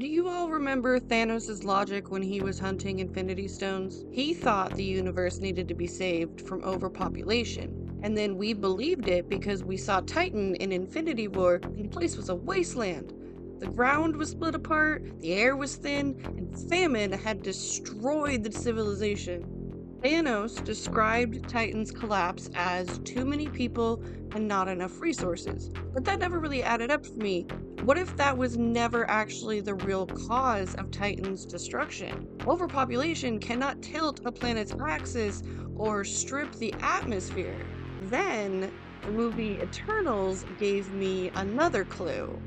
Do you all remember Thanos' logic when he was hunting Infinity Stones? He thought the universe needed to be saved from overpopulation, and then we believed it because we saw Titan in Infinity War and the place was a wasteland. The ground was split apart, the air was thin, and famine had destroyed the civilization. Thanos described Titan's collapse as too many people and not enough resources, but that never really added up for me. What if that was never actually the real cause of Titan's destruction? Overpopulation cannot tilt a planet's axis or strip the atmosphere. Then, the movie Eternals gave me another clue.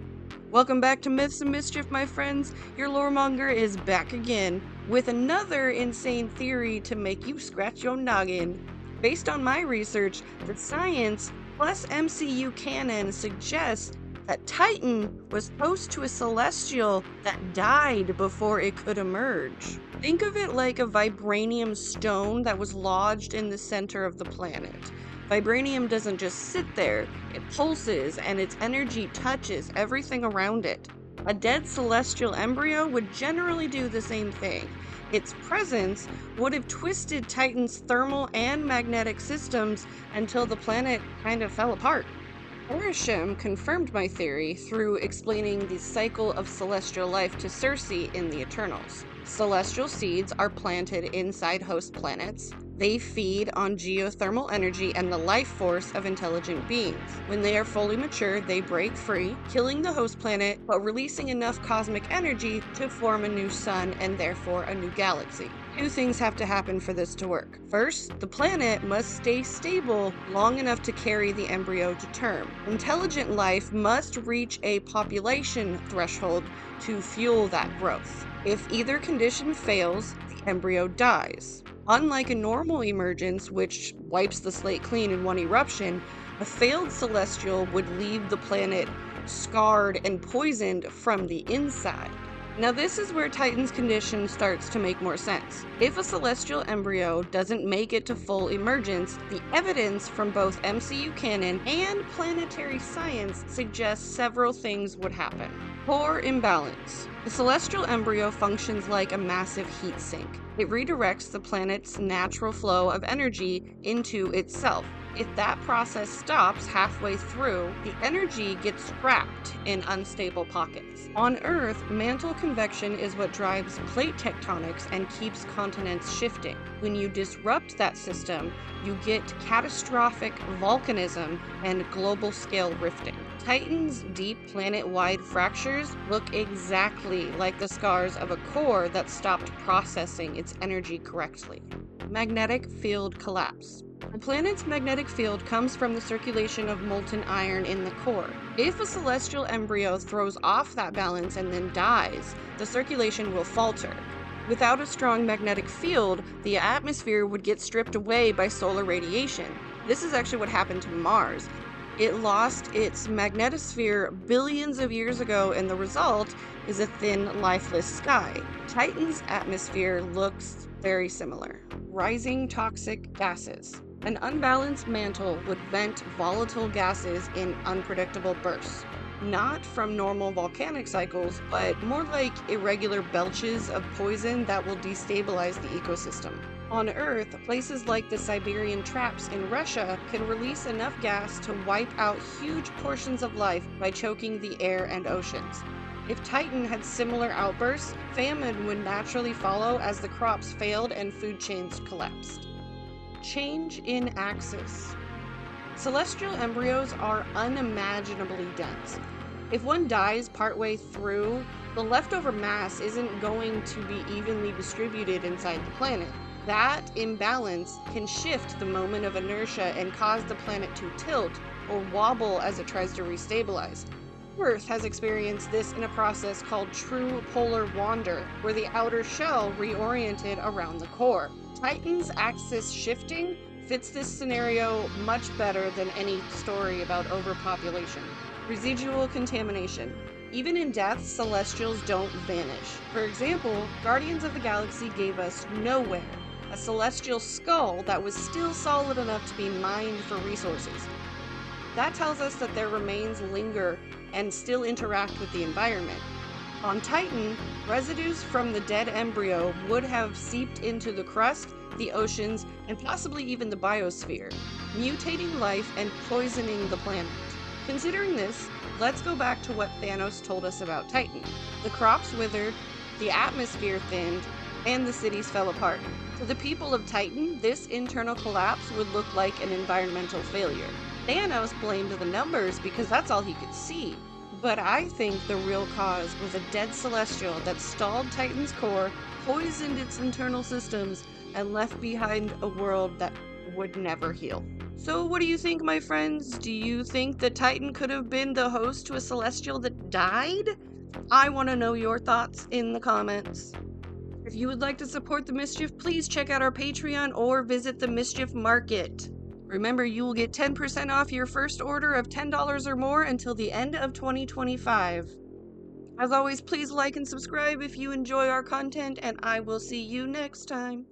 Welcome back to Myths and Mischief, my friends. Your Lore.Monger is back again with another insane theory to make you scratch your noggin. Based on my research, the science plus MCU canon suggests that Titan was host to a celestial that died before it could emerge. Think of it like a vibranium stone that was lodged in the center of the planet. Vibranium doesn't just sit there, it pulses and its energy touches everything around it. A dead celestial embryo would generally do the same thing. Its presence would have twisted Titan's thermal and magnetic systems until the planet kind of fell apart. Erisham confirmed my theory through explaining the cycle of celestial life to Circe in the Eternals. Celestial seeds are planted inside host planets. They feed on geothermal energy and the life force of intelligent beings. When they are fully mature, they break free, killing the host planet, but releasing enough cosmic energy to form a new sun and therefore a new galaxy. Two things have to happen for this to work. First, the planet must stay stable long enough to carry the embryo to term. Intelligent life must reach a population threshold to fuel that growth. If either condition fails, the embryo dies. Unlike a normal emergence, which wipes the slate clean in one eruption, a failed celestial would leave the planet scarred and poisoned from the inside. Now this is where Titan's condition starts to make more sense. If a celestial embryo doesn't make it to full emergence, the evidence from both MCU canon and planetary science suggests several things would happen. Core imbalance. The celestial embryo functions like a massive heat sink. It redirects the planet's natural flow of energy into itself. If that process stops halfway through, the energy gets trapped in unstable pockets. On Earth, mantle convection is what drives plate tectonics and keeps continents shifting. When you disrupt that system, you get catastrophic volcanism and global scale rifting. Titan's deep planet-wide fractures look exactly like the scars of a core that stopped processing its energy correctly. Magnetic field collapse. The planet's magnetic field comes from the circulation of molten iron in the core. If a celestial embryo throws off that balance and then dies, the circulation will falter. Without a strong magnetic field, the atmosphere would get stripped away by solar radiation. This is actually what happened to Mars. It lost its magnetosphere billions of years ago, and the result is a thin, lifeless sky. Titan's atmosphere looks very similar. Rising toxic gases. An unbalanced mantle would vent volatile gases in unpredictable bursts. Not from normal volcanic cycles, but more like irregular belches of poison that will destabilize the ecosystem. On Earth, places like the Siberian traps in Russia can release enough gas to wipe out huge portions of life by choking the air and oceans. If Titan had similar outbursts, famine would naturally follow as the crops failed and food chains collapsed. Change in axis. Celestial embryos are unimaginably dense. If one dies partway through, the leftover mass isn't going to be evenly distributed inside the planet. That imbalance can shift the moment of inertia and cause the planet to tilt or wobble as it tries to restabilize. Earth has experienced this in a process called true polar wander, where the outer shell reoriented around the core. Titan's axis shifting fits this scenario much better than any story about overpopulation. Residual contamination. Even in death, celestials don't vanish. For example, Guardians of the Galaxy gave us Nowhere, a celestial skull that was still solid enough to be mined for resources. That tells us that their remains linger and still interact with the environment. On Titan, residues from the dead embryo would have seeped into the crust, the oceans, and possibly even the biosphere, mutating life and poisoning the planet. Considering this, let's go back to what Thanos told us about Titan. The crops withered, the atmosphere thinned, and the cities fell apart. To the people of Titan, this internal collapse would look like an environmental failure. Thanos blamed the numbers because that's all he could see. But I think the real cause was a dead celestial that stalled Titan's core, poisoned its internal systems, and left behind a world that would never heal. So what do you think, my friends? Do you think that Titan could have been the host to a celestial that died? I want to know your thoughts in the comments. If you would like to support the Mischief, please check out our Patreon or visit the Mischief Market. Remember, you will get 10% off your first order of $10 or more until the end of 2025. As always, please like and subscribe if you enjoy our content, and I will see you next time.